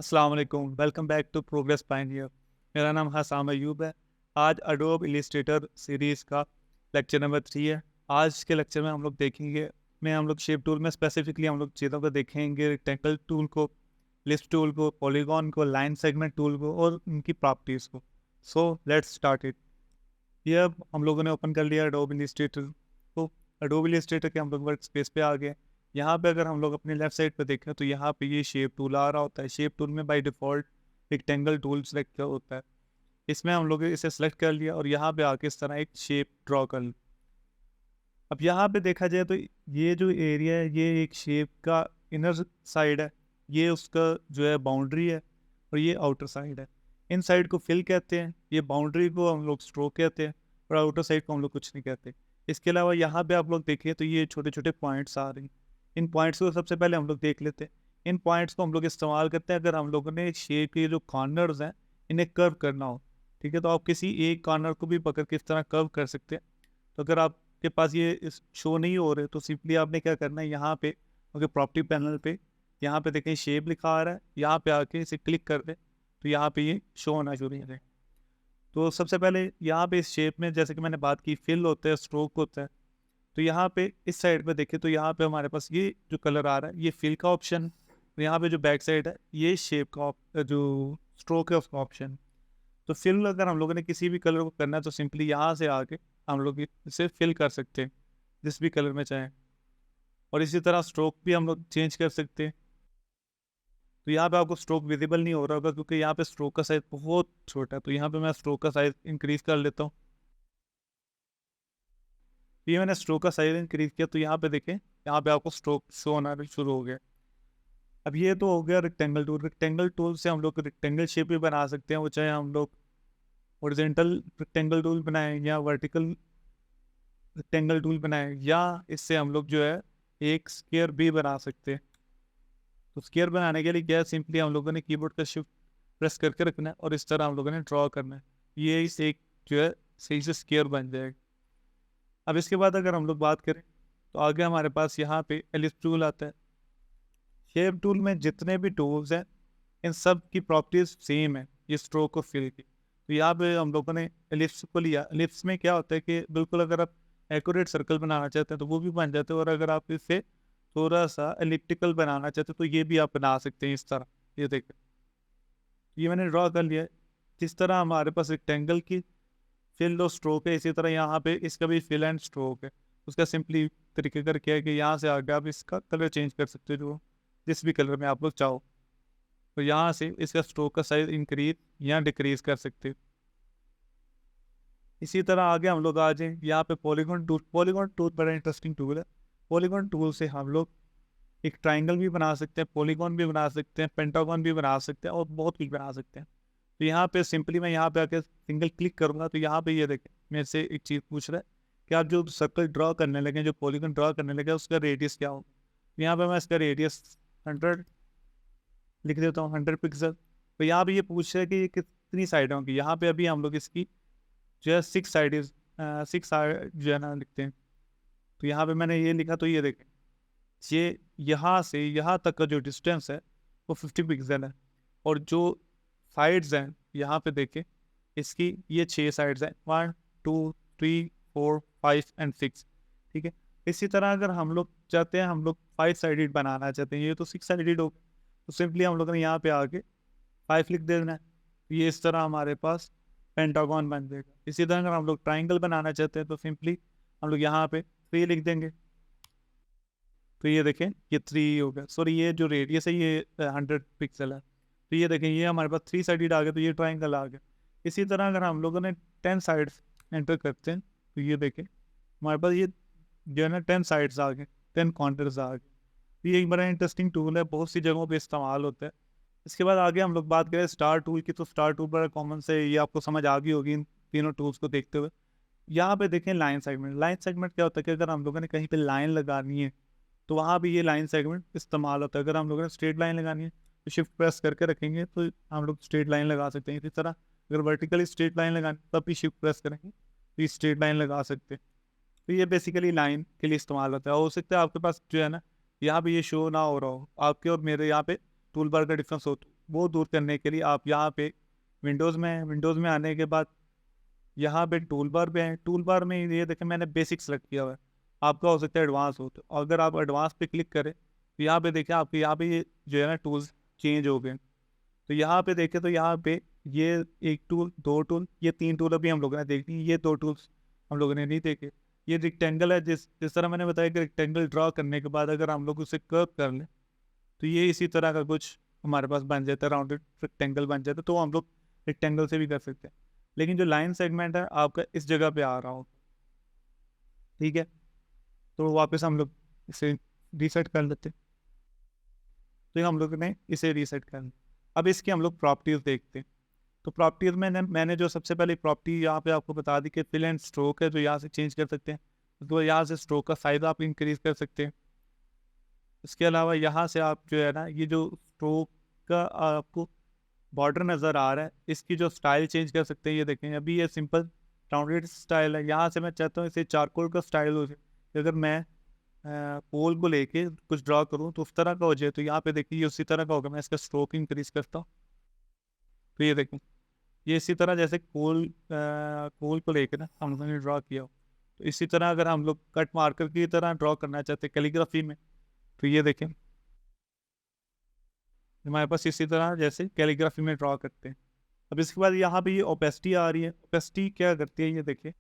अस्सलाम वालेकुम, welcome back to Progress Pioneer. मेरा नाम हसाम अयूब है। आज एडोब इलस्ट्रेटर सीरीज़ का लेक्चर नंबर 3 है। आज के लेक्चर में हम लोग देखेंगे हम लोग शेप टूल में स्पेसिफिकली हम लोग चीज़ों को देखेंगे, रेक्टेंगल टूल को, लिस्ट टूल को, पॉलीगॉन को, लाइन सेगमेंट टूल को और उनकी प्रॉपर्टीज़ को। So let's start it. ये अब हम लोगों ने ओपन कर लिया एडोब इलस्ट्रेटर। तो एडोब इलस्ट्रेटर के हम लोग वर्क स्पेस पे आ गए। यहाँ पे अगर हम लोग अपने लेफ्ट साइड पे देखें तो यहाँ पे ये शेप टूल आ रहा होता है। शेप टूल में by default rectangle tool select किया होता है। इसमें हम लोग इसे सेलेक्ट कर लिया और यहाँ पे आके इस तरह एक शेप ड्रॉ कर ली। अब यहाँ पे देखा जाए तो ये जो एरिया है ये एक शेप का इनर साइड है, ये उसका जो है बाउंड्री है और ये आउटर साइड है। इन साइड को फिल कहते हैं, ये बाउंड्री को हम लोग स्ट्रोक कहते हैं और आउटर साइड को हम लोग कुछ नहीं कहते। इसके अलावा यहाँ पे आप लोग देखिए तो ये छोटे छोटे पॉइंट्स आ रहे हैं। इन पॉइंट्स को सबसे पहले हम लोग देख लेते हैं। इन पॉइंट्स को हम लोग इस्तेमाल करते हैं अगर हम लोगों ने शेप के जो कॉर्नर्स हैं इन्हें कर्व करना हो। ठीक है, तो आप किसी एक कॉर्नर को भी पकड़ के इस तरह कर्व कर सकते हैं। तो अगर आपके पास ये इस शो नहीं हो रहे तो सिंपली आपने क्या करना है, यहाँ पे ओके प्रॉपर्टी पैनल पे यहाँ पे देखें शेप लिखा आ रहा है, यहाँ पे आके इसे क्लिक कर दें तो यहाँ पे ये शो होना शुरू हो जाए। तो सबसे पहले यहाँ पे इस शेप में जैसे कि मैंने बात की फिल होता है, स्ट्रोक होता है। तो यहाँ पे इस साइड पे देखें तो यहाँ पे हमारे पास ये जो कलर आ रहा है ये फिल का ऑप्शन। तो यहाँ पे जो बैक साइड है ये शेप का जो स्ट्रोक है उसका ऑप्शन। तो फिल अगर हम लोगों ने किसी भी कलर को करना है तो सिंपली यहाँ से आके हम लोग इसे फिल कर सकते हैं जिस भी कलर में चाहें। और इसी तरह स्ट्रोक भी हम लोग चेंज कर सकते हैं। तो यहाँ पे आपको स्ट्रोक विजिबल नहीं हो रहा होगा क्योंकि यहाँ पे स्ट्रोक का साइज बहुत छोटा है। तो यहाँ पे मैं स्ट्रोक का साइज इंक्रीज कर लेता हूँ। ये मैंने स्ट्रोक का साइज इंक्रीज किया तो यहाँ पे देखें, यहाँ पे आपको स्ट्रोक शो होना भी शुरू हो गया। अब ये तो हो गया रेक्टेंगल टूल। रेक्टेंगल टूल से हम लोग रेक्टेंगल शेप भी बना सकते हैं, वो चाहे हम लोग हॉरिजॉन्टल रेक्टेंगल टूल बनाएं या वर्टिकल रेक्टेंगल टूल बनाएं, या इससे हम लोग जो है एक स्क्वायर भी बना सकते हैं। तो स्क्वायर बनाने के लिए क्या है, सिंपली हम लोगों ने कीबोर्ड का शिफ्ट प्रेस करके रखना है और इस तरह हम लोगों ने ड्रॉ करना है। ये इस एक जो है सही से स्क्वायर बन जाएगा। अब इसके बाद अगर हम लोग बात करें तो आगे हमारे पास यहाँ पे एलिप्स टूल आता है। शेप टूल में जितने भी टूल्स हैं इन सब की प्रॉपर्टीज सेम है, ये स्ट्रोक और फिल की। तो यहाँ पे हम लोगों ने एलिप्स को लिया। एलिप्स में क्या होता है कि बिल्कुल अगर आप एक्यूरेट सर्कल बनाना चाहते हैं तो वो भी बन जाते हैं, और अगर आप इसे थोड़ा सा एलिप्टिकल बनाना चाहते हैं तो ये भी आप बना सकते हैं इस तरह। ये देखें, ये मैंने ड्रॉ कर लिया है। जिस तरह हमारे पास रेक्टेंगल की फिल और स्ट्रोक है इसी तरह यहाँ पे इसका भी फिल एंड स्ट्रोक है। उसका सिंपली तरीके कर क्या है कि यहाँ से आगे आप इसका कलर चेंज कर सकते हो जो जिस भी कलर में आप लोग चाहो। तो यहाँ से इसका स्ट्रोक का साइज इंक्रीज या डिक्रीज कर सकते हो। इसी तरह आगे हम लोग आ जाएं यहाँ पे पॉलीगॉन टूल। पॉलीगॉन टूल बड़ा इंटरेस्टिंग टूल है। पॉलीगॉन टूल से हम लोग एक ट्राइंगल भी बना सकते हैं, पॉलीगॉन भी बना सकते हैं, पेंटागॉन भी बना सकते हैं और बहुत कुछ बना सकते हैं। तो यहाँ पे सिंपली मैं यहाँ पे आके सिंगल क्लिक करूँगा तो यहाँ पे ये देखें मेरे से एक चीज़ पूछ रहा है कि आप जो सर्कल ड्रॉ करने लगे, जो पॉलीगॉन ड्रॉ करने लगे उसका रेडियस क्या हो। यहाँ पे मैं इसका रेडियस 100 लिख देता हूँ, 100 पिक्सल। तो यहाँ पे ये पूछ रहा है कि ये कितनी साइड होंगी। यहाँ पे अभी हम लोग इसकी जो है 6 साइड जो है ना लिखते हैं। तो यहाँ पे मैंने ये लिखा तो ये देखें, ये यहाँ से यहाँ तक का जो डिस्टेंस है वो 50 पिक्सल है। और जो साइड्स हैं यहाँ पे देखें इसकी ये 6 साइड्स हैं, 1 2 3 4 5 एंड 6। ठीक है, इसी तरह अगर हम लोग चाहते हैं, हम लोग 5 साइडेड बनाना चाहते हैं, ये तो 6 साइडेड हो, तो सिंपली हम लोग ने यहाँ पे आके 5 लिख देना है। तो ये इस तरह हमारे पास पेंटागॉन बन जाएगा। इसी तरह अगर हम लोग ट्राइंगल बनाना चाहते हैं तो सिंपली हम लोग यहाँ पे 3 लिख देंगे। तो ये देखें ये 3 हो गया। सॉरी, ये जो रेडियस है ये 100 पिक्सल है। तो ये देखें ये हमारे पास 3 साइडेड आ गया, तो ये ट्राइंगल आ गया। इसी तरह अगर हम लोगों ने 10 साइड्स एंटर करते हैं तो ये देखें हमारे पास ये जो है ना 10 साइड्स आ गए, 10 कॉर्नर्स आ गए। तो ये एक बड़ा इंटरेस्टिंग टूल है, बहुत सी जगहों पे इस्तेमाल होता है। इसके बाद आगे हम लोग बात करें स्टार टूल की, तो स्टार टूल बड़ा कॉमन से ये आपको समझ आ गई होगी इन तीनों टूल्स को देखते हुए। यहाँ पे देखें लाइन सेगमेंट। लाइन सेगमेंट क्या होता है कि अगर हम लोगों ने कहीं पे लाइन लगानी है तो वहाँ भी ये लाइन सेगमेंट इस्तेमाल होता है। अगर हम लोगों ने स्ट्रेट लाइन लगानी है तो शिफ्ट प्रेस करके रखेंगे तो हम लोग स्ट्रेट लाइन लगा सकते हैं। इसी तरह अगर वर्टिकली स्ट्रेट लाइन लगानी तब भी शिफ्ट प्रेस करेंगे तो ये स्ट्रेट लाइन लगा सकते हैं। तो ये बेसिकली लाइन के लिए इस्तेमाल होता है। हो सकता है आपके पास जो है ना यहाँ पे ये शो ना हो रहा हो, आपके और मेरे यहाँ पे टूल बार का डिफरेंस हो, वो दूर करने के लिए आप यहाँ पे विंडोज़ में हैं, विंडोज़ में आने के बाद यहाँ पे टूल बार पे हैं, टूल बार में ये देखें मैंने बेसिक सेलेक्ट किया हुआ है, आपका हो सकता है एडवांस हो, तो अगर आप एडवांस पे क्लिक करें तो यहाँ पे देखें आपके यहाँ पे ये जो है ना टूल्स चेंज हो गए। तो यहाँ पे देखें तो यहाँ पे ये 1 टूल, 2 टूल, ये 3 टूल अभी हम लोगों ने देख ली, ये 2 टूल्स हम लोगों ने नहीं देखे। ये रेक्टेंगल है, जिस जिस तरह मैंने बताया कि रेक्टेंगल ड्रा करने के बाद अगर हम लोग उसे कर्व कर लें तो ये इसी तरह का कुछ हमारे पास बन जाता है, राउंडेड रेक्टेंगल बन जाता है, तो हम लोग रेक्टेंगल से भी कर सकते हैं। लेकिन जो लाइन सेगमेंट है आपका इस जगह पे आ रहा हो, ठीक है, तो वापस हम लोग इसे रीसेट कर लेते हैं। तो हम लोग ने इसे रीसेट कर लिया। अब इसकी हम लोग प्रॉपर्टीज देखते हैं। तो प्रॉपर्टीज में मैंने जो सबसे पहले प्रॉपर्टी यहाँ पे आपको बता दी कि फिल एंड स्ट्रोक है, जो यहाँ से चेंज कर सकते हैं, तो यहाँ से स्ट्रोक का साइज आप इंक्रीज कर सकते हैं। इसके अलावा यहाँ से आप जो है ना ये जो स्ट्रोक का आपको बॉर्डर नज़र आ रहा है, इसकी जो स्टाइल चेंज कर सकते हैं। ये देखें अभी ये सिंपल राउंडेड स्टाइल है, यहाँ से मैं चाहता हूँ इसे चारकोल का स्टाइल हो जाए। अगर मैं पोल को लेके कुछ ड्रा करूँ तो उस तरह का हो जाए, तो यहाँ पे देखिए ये उसी तरह का होगा। मैं इसका स्ट्रोक इंक्रीज करता हूँ तो ये देखें ये इसी तरह जैसे कोल को लेकर ना हम लोगों ने ड्रा किया हो, तो इसी तरह अगर हम लोग कट मार्कर की तरह ड्रा करना चाहते हैं कैलीग्राफी में, तो ये देखें हमारे पास इसी तरह जैसे कैलीग्राफी में ड्रा करते हैं। अब इसके बाद यहाँ पे ये ओपेसिटी आ रही है। ओपेसिटी क्या करती है, ये देखिए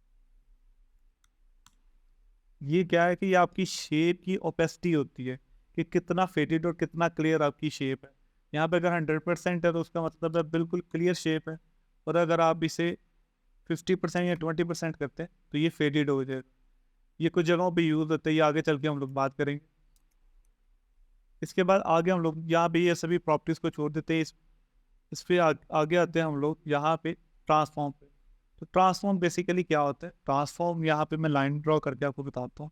ये क्या है कि ये आपकी शेप की ओपेसिटी होती है कि कितना फेडेड और कितना क्लियर आपकी शेप है। यहाँ पे अगर 100% है तो उसका मतलब है बिल्कुल क्लियर शेप है, और अगर आप इसे 50% या 20% करते हैं तो ये फेडेड हो जाएगा। ये कुछ जगहों पे यूज़ होता है, ये आगे चल के हम लोग बात करेंगे। इसके बाद आगे हम लोग यहाँ पे ये सभी प्रॉपर्टीज़ को छोड़ देते हैं, इस पे आगे आते हैं हम लोग यहाँ पे ट्रांसफॉर्म पे। तो ट्रांसफॉर्म बेसिकली क्या होता है, ट्रांसफॉर्म यहाँ पे मैं लाइन ड्रॉ करके आपको बताता हूँ।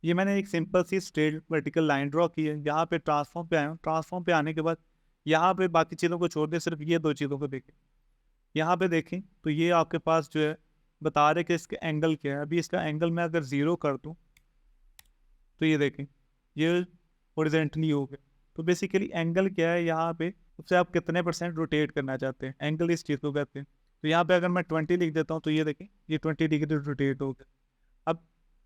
ये मैंने एक सिंपल सी स्ट्रेट वर्टिकल लाइन ड्रॉ की है। यहाँ पे ट्रांसफॉर्म पे आया हूँ, ट्रांसफॉर्म पे आने के बाद यहाँ पे बाकी चीज़ों को छोड़ दें, सिर्फ ये 2 चीज़ों को देखें। यहाँ पे देखें तो ये आपके पास जो है बता रहे कि इसका एंगल क्या है। अभी इसका एंगल मैं अगर 0 कर दूँ तो ये देखें ये हॉरिजॉन्टली हो गया। तो बेसिकली एंगल क्या है, यहाँ पे उससे आप कितने % रोटेट करना चाहते हैं, एंगल इस चीज़ को कहते हैं। तो यहाँ पे अगर मैं 20 लिख देता हूँ तो ये देखें ये 20 डिग्री रोटेट हो गया। अब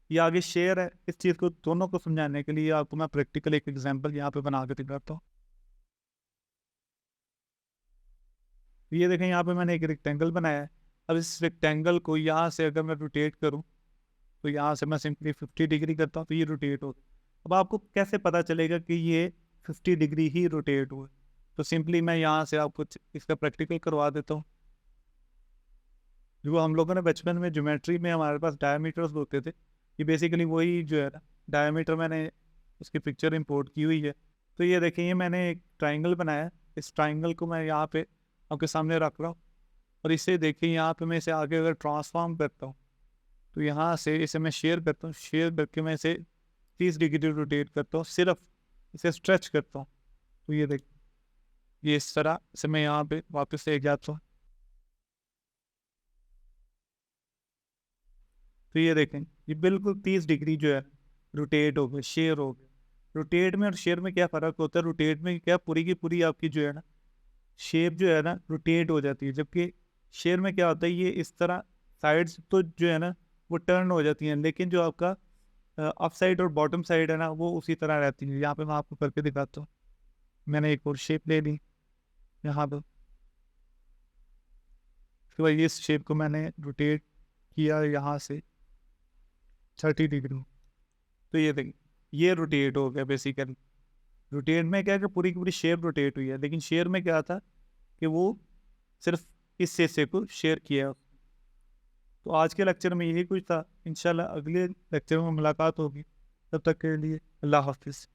ये आगे शेयर है, इस चीज़ को दोनों को समझाने के लिए आपको मैं प्रैक्टिकल एक एग्जांपल यहाँ पे बना के दिखाता हूँ। तो ये देखें यहाँ पे मैंने एक रेक्टेंगल बनाया है। अब इस रेक्टेंगल को यहाँ से अगर मैं रोटेट करूँ तो यहाँ से मैं सिंपली 50 डिग्री करता हूँ तो ये रोटेट हो गया। अब आपको कैसे पता चलेगा कि ये 50 डिग्री ही रोटेट हुआ? तो सिंपली मैं यहाँ से आपको इसका प्रैक्टिकल करवा देता हूँ। जो हम लोगों ने बचपन में ज्योमेट्री में हमारे पास डायमीटर्स होते थे, ये बेसिकली वही जो है ना डायमीटर, मैंने उसकी पिक्चर इंपोर्ट की हुई है। तो ये देखें ये मैंने एक ट्राइंगल बनाया है, इस ट्राइंगल को मैं यहाँ पे आपके सामने रख रहा हूँ, और इसे देखें यहाँ पे मैं इसे आगे अगर ट्रांसफॉर्म करता हूँ तो यहाँ से इसे मैं शेयर करता हूँ, शेयर करके मैं इसे 30 डिग्री रोटेट करता हूँ, सिर्फ इसे स्ट्रेच करता हूँ। तो ये देख ये इस तरह से मैं यहाँ पे वापस से एक जाता हूँ। तो ये देखें ये बिल्कुल 30 डिग्री जो है रोटेट हो गया, शेयर हो गया। रोटेट में और शेयर में क्या फ़र्क होता है, रोटेट में क्या पूरी की पूरी आपकी जो है ना शेप जो है ना रोटेट हो जाती है, जबकि शेयर में क्या होता है ये इस तरह साइड्स तो जो है ना वो टर्न हो जाती हैं, लेकिन जो आपका अप साइड और बॉटम साइड है ना वो उसी तरह रहती है। यहाँ पे मैं आपको करके दिखाता हूँ। मैंने एक और शेप ले ली यहाँ पर, फिर वही इस शेप को मैंने रोटेट किया यहाँ से 30 डिग्री। तो ये देखिए ये रोटेट हो गया बेसिकली। रोटेट में क्या है कि पूरी की पूरी शेप रोटेट हुई है, लेकिन शेयर में क्या था कि वो सिर्फ इस हिस्से को शेयर किया। तो आज के लेक्चर में यही कुछ था। इंशाल्लाह अगले लेक्चर में मुलाकात होगी, तब तक के लिए अल्लाह हाफिज़।